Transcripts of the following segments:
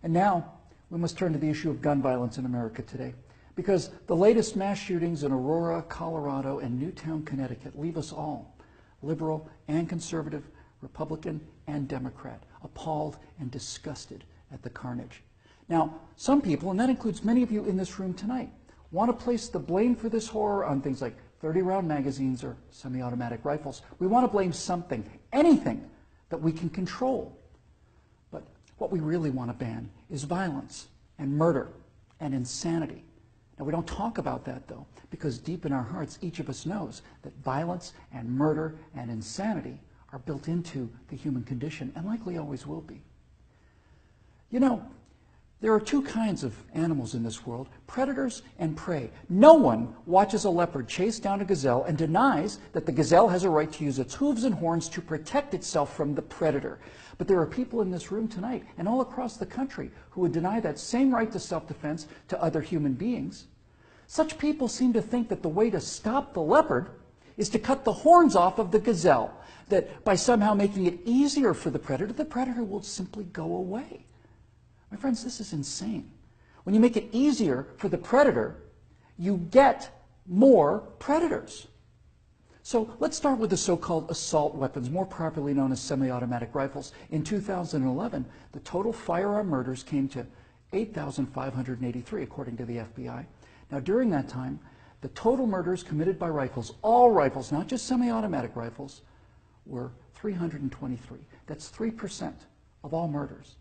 And now we must turn to the issue of gun violence in America today, because the latest mass shootings in Aurora, Colorado, and Newtown, Connecticut leave us all, liberal and conservative, Republican and Democrat, appalled and disgusted at the carnage. Now, some people, and that includes many of you in this room tonight, want to place the blame for this horror on things like 30-round magazines or semi-automatic rifles. We want to blame something, anything that we can control. But what we really want to ban is violence and murder and insanity. Now, we don't talk about that, though, because deep in our hearts, each of us knows that violence and murder and insanity are built into the human condition and likely always will be. You know, there are two kinds of animals in this world, predators and prey. No one watches a leopard chase down a gazelle and denies that the gazelle has a right to use its hooves and horns to protect itself from the predator. But there are people in this room tonight and all across the country who would deny that same right to self-defense to other human beings. Such people seem to think that the way to stop the leopard is to cut the horns off of the gazelle, that by somehow making it easier for the predator will simply go away. My friends, this is insane. When you make it easier for the predator, you get more predators. So let's start with the so-called assault weapons, more properly known as semi-automatic rifles. In 2011, the total firearm murders came to 8,583, according to the FBI. Now, during that time, the total murders committed by rifles, all rifles, not just semi-automatic rifles, were 323. That's 3% of all murders.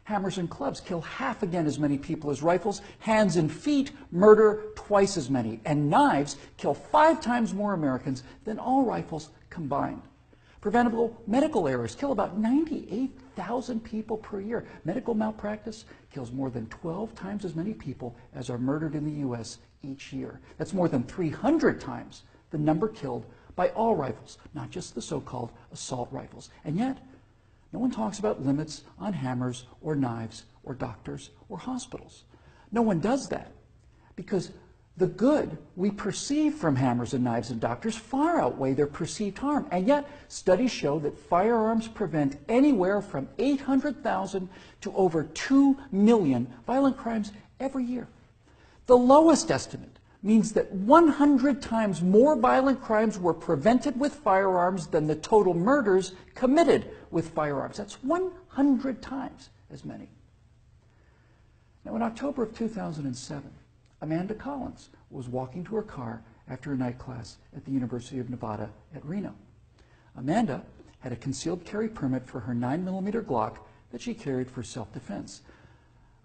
Hammers and clubs kill half again as many people as rifles. Hands and feet murder twice as many. And knives kill 5 times more Americans than all rifles combined. Preventable medical errors kill about 98,000 people per year. Medical malpractice kills more than 12 times as many people as are murdered in the U.S. each year. That's more than 300 times the number killed by all rifles, not just the so-called assault rifles. And yet, no one talks about limits on hammers or knives or doctors or hospitals. No one does that because the good we perceive from hammers and knives and doctors far outweigh their perceived harm. And yet, studies show that firearms prevent anywhere from 800,000 to over 2 million violent crimes every year. The lowest estimate means that 100 times more violent crimes were prevented with firearms than the total murders committed with firearms. That's 100 times as many. Now, in October of 2007, Amanda Collins was walking to her car after a night class at the University of Nevada at Reno. Amanda had a concealed carry permit for her 9mm Glock that she carried for self-defense.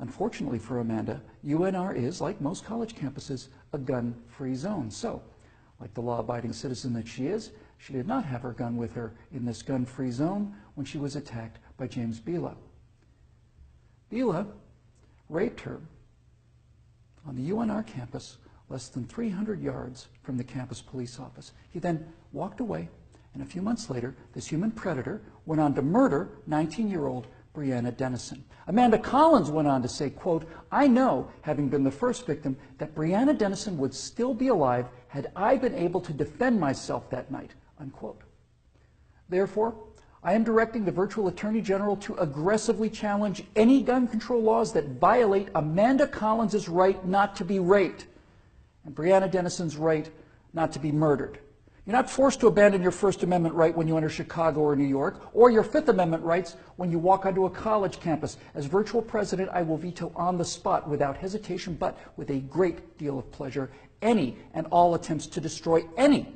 Unfortunately for Amanda, UNR is, like most college campuses, a gun-free zone. So, like the law-abiding citizen that she is, she did not have her gun with her in this gun-free zone when she was attacked by James Bila. Bila raped her on the UNR campus less than 300 yards from the campus police office. He then walked away, and a few months later, this human predator went on to murder 19-year-old Breonna Dennison. Amanda Collins went on to say, quote, "I know, having been the first victim, that Breonna Dennison would still be alive had I been able to defend myself that night," unquote. Therefore, I am directing the virtual Attorney General to aggressively challenge any gun control laws that violate Amanda Collins' right not to be raped and Breonna Dennison's right not to be murdered. You're not forced to abandon your First Amendment right when you enter Chicago or New York, or your Fifth Amendment rights when you walk onto a college campus. As virtual president, I will veto on the spot without hesitation, but with a great deal of pleasure, any and all attempts to destroy any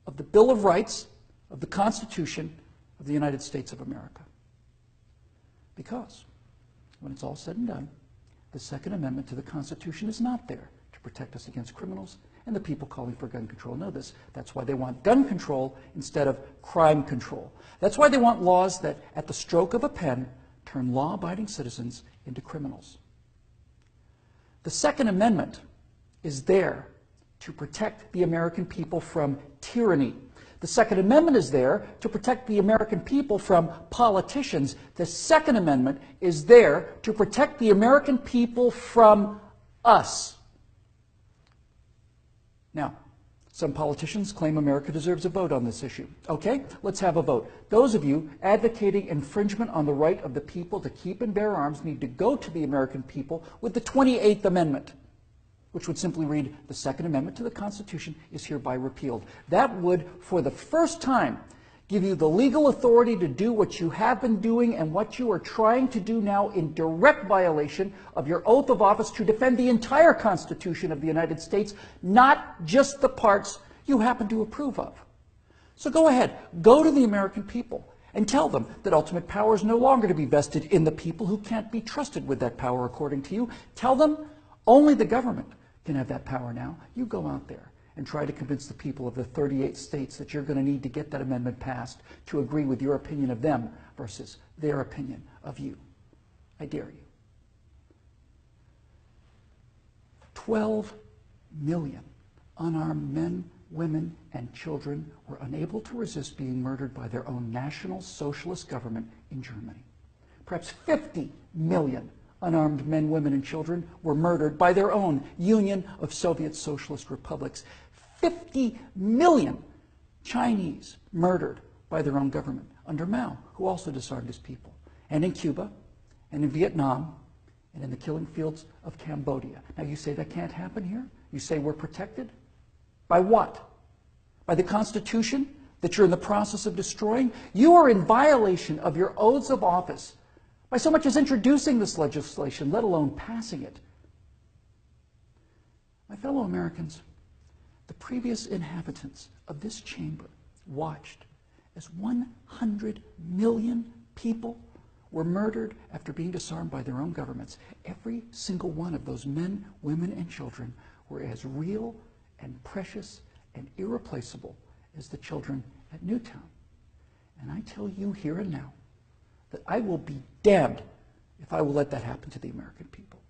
of the Bill of Rights, of the Constitution of the United States of America. Because when it's all said and done, the Second Amendment to the Constitution is not there to protect us against criminals, and the people calling for gun control know this. That's why they want gun control instead of crime control. That's why they want laws that, at the stroke of a pen, turn law-abiding citizens into criminals. The Second Amendment is there to protect the American people from tyranny. The Second Amendment is there to protect the American people from politicians. The Second Amendment is there to protect the American people from us. Now, Some politicians claim America deserves a vote on this issue. Okay, let's have a vote. Those of you advocating infringement on the right of the people to keep and bear arms need to go to the American people with the 28th Amendment, which would simply read, the Second Amendment to the Constitution is hereby repealed. That would, for the first time, give you the legal authority to do what you have been doing and what you are trying to do now in direct violation of your oath of office to defend the entire Constitution of the United States, not just the parts you happen to approve of. So go ahead, go to the American people and tell them that ultimate power is no longer to be vested in the people who can't be trusted with that power according to you. Tell them only the government can have that power now. You go out there and try to convince the people of the 38 states that you're going to need to get that amendment passed to agree with your opinion of them versus their opinion of you. I dare you. 12 million unarmed men, women, and children were unable to resist being murdered by their own National Socialist government in Germany. Perhaps 50 million unarmed men, women, and children were murdered by their own Union of Soviet Socialist Republics. 50 million Chinese murdered by their own government under Mao, who also disarmed his people. And in Cuba, and in Vietnam, and in the killing fields of Cambodia. Now you say that can't happen here? You say we're protected? By what? By the Constitution that you're in the process of destroying? You are in violation of your oaths of office by so much as introducing this legislation, let alone passing it. My fellow Americans, the previous inhabitants of this chamber watched as 100 million people were murdered after being disarmed by their own governments. Every single one of those men, women, and children were as real and precious and irreplaceable as the children at Newtown. And I tell you here and now that I will be damned if I will let that happen to the American people.